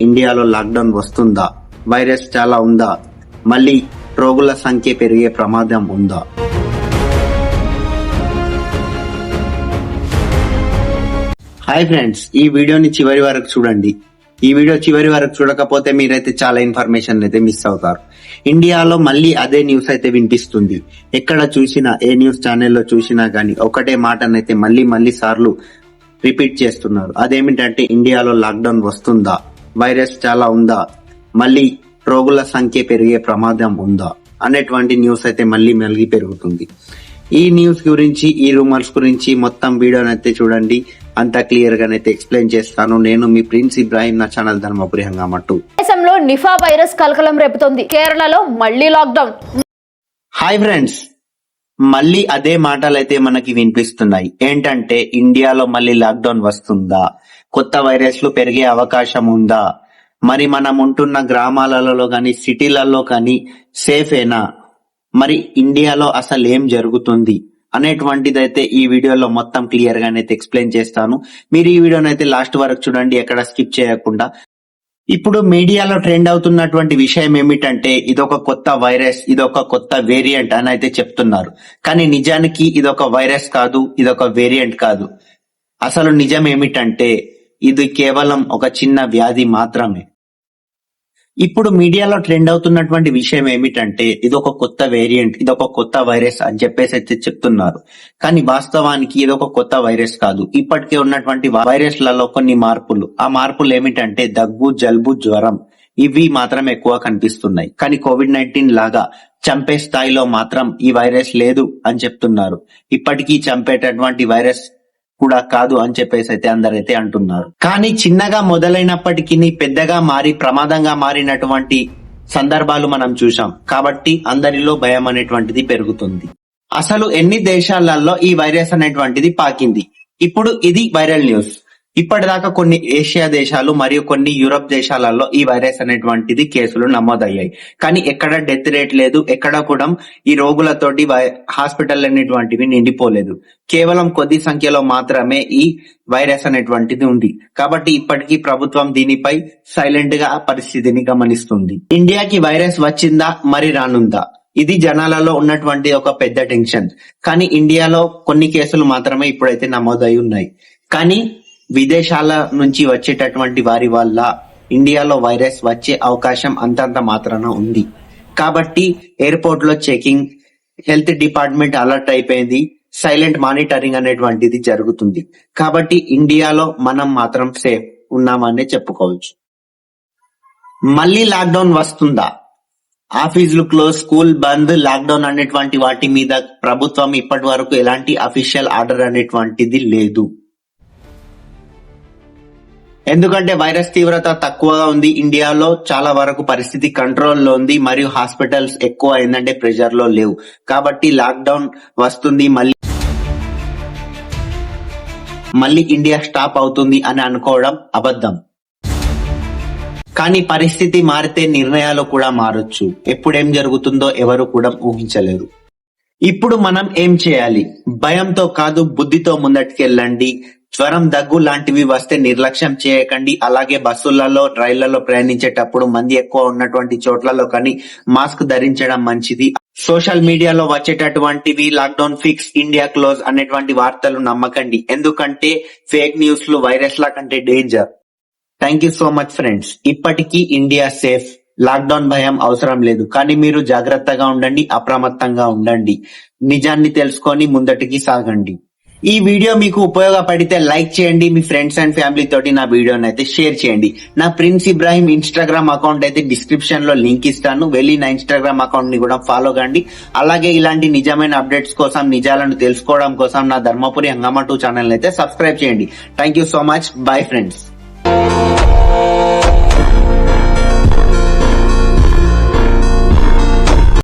ఇండియాలో లాక్డౌన్ వస్తుందా? వైరస్ చాలా ఉందా? మళ్ళీ రోగుల సంఖ్య పెరిగే ప్రమాదం ఉందా? హాయ్ ఫ్రెండ్స్, ఈ వీడియోని చివరి వరకు చూడండి. ఈ వీడియో చివరి వరకు చూడకపోతే మీరైతే చాలా ఇన్ఫర్మేషన్ అయితే మిస్ అవుతారు. ఇండియాలో మళ్ళీ అదే న్యూస్ అయితే వినిపిస్తుంది. ఎక్కడ చూసినా, ఏ న్యూస్ ఛానల్లో చూసినా గానీ ఒకటే మాటనైతే మళ్ళీ సార్లు రిపీట్ చేస్తున్నారు. అదేమిటంటే ఇండియాలో లాక్డౌన్ వస్తుందా? వైరస్ చాలా ఉందా? మళ్ళీ రోగుల సంఖ్య పెరిగే ప్రమాదం ఉందా అనేటువంటి న్యూస్ అయితే మళ్ళీ పెరుగుతుంది. ఈ న్యూస్ గురించి, ఈ రూమర్స్ గురించి మొత్తం వీడియోనైతే చూడండి. అంతా క్లియర్ గానైతే ఎక్స్ప్లెయిన్ చేస్తాను. నేను మీ ప్రిన్స్ ఇబ్రాహిం, నా ఛానల్ ధర్మపురి హంగామట్టు. దేశంలో నిఫా వైరస్ కలకలం రేపుతోంది. కేరళలో మళ్ళీ లాక్డౌన్. హాయ్ ఫ్రెండ్స్, మళ్ళీ అదే మాటలైతే మనకి వినిపిస్తున్నాయి. ఏంటంటే ఇండియాలో మళ్ళీ లాక్డౌన్ వస్తుందా? కొత్త వైరస్లు పెరిగే అవకాశం ఉందా? మరి మనం ఉంటున్న గ్రామాలలో కానీ సిటీలలో కానీ సేఫేనా? మరి ఇండియాలో అసలు ఏం జరుగుతుంది అనేటువంటిదైతే ఈ వీడియోలో మొత్తం క్లియర్ గానైతే ఎక్స్ప్లెయిన్ చేస్తాను. మీరు ఈ వీడియోనైతే లాస్ట్ వరకు చూడండి, ఎక్కడ స్కిప్ చేయకుండా. ఇప్పుడు మీడియాలో ట్రెండ్ అవుతున్నటువంటి విషయం ఏమిటంటే ఇదొక కొత్త వైరస్, ఇదొక కొత్త వేరియంట్ అని అయితే చెప్తున్నారు. కానీ నిజానికి ఇదొక వైరస్ కాదు, ఇదొక వేరియంట్ కాదు. అసలు నిజం ఏమిటంటే ఇది కేవలం ఒక చిన్న వ్యాధి మాత్రమే. ఇప్పుడు మీడియాలో ట్రెండ్ అవుతున్నటువంటి విషయం ఏమిటంటే ఇదొక కొత్త వేరియంట్, ఇదొక కొత్త వైరస్ అని చెప్పేసి అయితే చెప్తున్నారు. కానీ వాస్తవానికి ఇదొక కొత్త వైరస్ కాదు. ఇప్పటికే ఉన్నటువంటి వైరస్లలో కొన్ని మార్పులు, ఆ మార్పులు ఏమిటంటే దగ్గు, జలుబు, జ్వరం, ఇవి మాత్రం ఎక్కువ కనిపిస్తున్నాయి. కానీ కోవిడ్-19 లాగా చంపే స్థాయిలో మాత్రం ఈ వైరస్ లేదు అని చెప్తున్నారు. ఇప్పటికీ చంపేటటువంటి వైరస్ కూడా కాదు అని చెప్పేసి అయితే అందరైతే అంటున్నారు. కానీ చిన్నగా మొదలైనప్పటికీ పెద్దగా మారి ప్రమాదంగా మారినటువంటి సందర్భాలు మనం చూసాం. కాబట్టి అందరిలో భయం అనేటువంటిది పెరుగుతుంది. అసలు ఎన్ని దేశాలలో ఈ వైరస్ అనేటువంటిది పాకింది? ఇప్పుడు ఇది వైరల్ న్యూస్. ఇప్పటిదాకా కొన్ని ఏషియా దేశాలు మరియు కొన్ని యూరప్ దేశాలలో ఈ వైరస్ అనేటువంటిది కేసులు నమోదయ్యాయి. కానీ ఎక్కడ డెత్ రేట్ లేదు, ఎక్కడ కూడా ఈ రోగులతోటి హాస్పిటల్ అనేటువంటివి నిండిపోలేదు. కేవలం కొద్ది సంఖ్యలో మాత్రమే ఈ వైరస్ అనేటువంటిది ఉంది. కాబట్టి ఇప్పటికీ ప్రభుత్వం దీనిపై సైలెంట్ గా పరిస్థితిని గమనిస్తుంది. ఇండియాకి వైరస్ వచ్చిందా, మరి రానుందా? ఇది జనాలలో ఉన్నటువంటి ఒక పెద్ద టెన్షన్. కానీ ఇండియాలో కొన్ని కేసులు మాత్రమే ఇప్పుడైతే నమోదై ఉన్నాయి. కానీ విదేశాల నుంచి వచ్చేటటువంటి వారి వల్ల ఇండియాలో వైరస్ వచ్చే అవకాశం అంతంత మాత్రాన ఉంది. కాబట్టి ఎయిర్పోర్ట్ లో చెకింగ్, హెల్త్ డిపార్ట్మెంట్ అలర్ట్ అయిపోయింది, సైలెంట్ మానిటరింగ్ అనేటువంటిది జరుగుతుంది. కాబట్టి ఇండియాలో మనం మాత్రం సేఫ్ ఉన్నామనే చెప్పుకోవచ్చు. మళ్ళీ లాక్డౌన్ వస్తుందా? ఆఫీసులు క్లోజ్, స్కూల్ బంద్, లాక్డౌన్ అనేటువంటి వాటి మీద ప్రభుత్వం ఇప్పటి వరకు ఎలాంటి అఫీషియల్ ఆర్డర్ అనేటువంటిది లేదు. ఎందుకంటే వైరస్ తీవ్రత తక్కువగా ఉంది. ఇండియాలో చాలా వరకు పరిస్థితి కంట్రోల్లో ఉంది మరియు హాస్పిటల్స్ ఎక్కువ ఏంటంటే ప్రెషర్ లో లేవు. కాబట్టి లాక్డౌన్ వస్తుంది, మళ్ళీ ఇండియా స్టాప్ అవుతుంది అని అనుకోవడం అబద్ధం. కానీ పరిస్థితి మారితే నిర్ణయాలు కూడా మారొచ్చు. ఎప్పుడేం జరుగుతుందో ఎవరు కూడా ఊహించలేరు. ఇప్పుడు మనం ఏం చేయాలి? భయంతో కాదు, బుద్ధితో ముందటికెళ్ళండి. జ్వరం, దగ్గు లాంటివి వస్తే నిర్లక్ష్యం చేయకండి. అలాగే బస్సులలో, రైళ్లలో ప్రయాణించేటప్పుడు మంది ఎక్కువ ఉన్నటువంటి చోట్లలో కానీ మాస్క్ ధరించడం మంచిది. సోషల్ మీడియాలో వచ్చేటటువంటివి లాక్డౌన్ ఫిక్స్, ఇండియా క్లోజ్ అనేటువంటి వార్తలు నమ్మకండి. ఎందుకంటే ఫేక్ న్యూస్లు వైరస్ ల కంటే danger. Thank you so much friends. ఇప్పటికీ ఇండియా సేఫ్, లాక్డౌన్ భయం అవసరం లేదు. కానీ మీరు జాగ్రత్తగా ఉండండి, అప్రమత్తంగా ఉండండి. నిజాన్ని తెలుసుకొని ముందటికి సాగండి. ఈ వీడియో మీకు ఉపయోగపడితే లైక్ చేయండి. మీ ఫ్రెండ్స్ అండ్ ఫ్యామిలీ తోటి నా వీడియోని అయితే షేర్ చేయండి. నా ప్రిన్స్ ఇబ్రాహిం ఇన్స్టాగ్రామ్ అకౌంట్ అయితే డిస్క్రిప్షన్ లో లింక్ ఇస్తాను. వెళ్ళి నా ఇన్స్టాగ్రామ్ అకౌంట్ ని కూడా ఫాలో కండి. అలాగే ఇలాంటి నిజమైన అప్డేట్స్ కోసం, నిజాలను తెలుసుకోవడం కోసం నా ధర్మపురి హంగామట్టు ఛానల్ అయితే సబ్స్క్రైబ్ చేయండి. Thank you so much. Bye friends.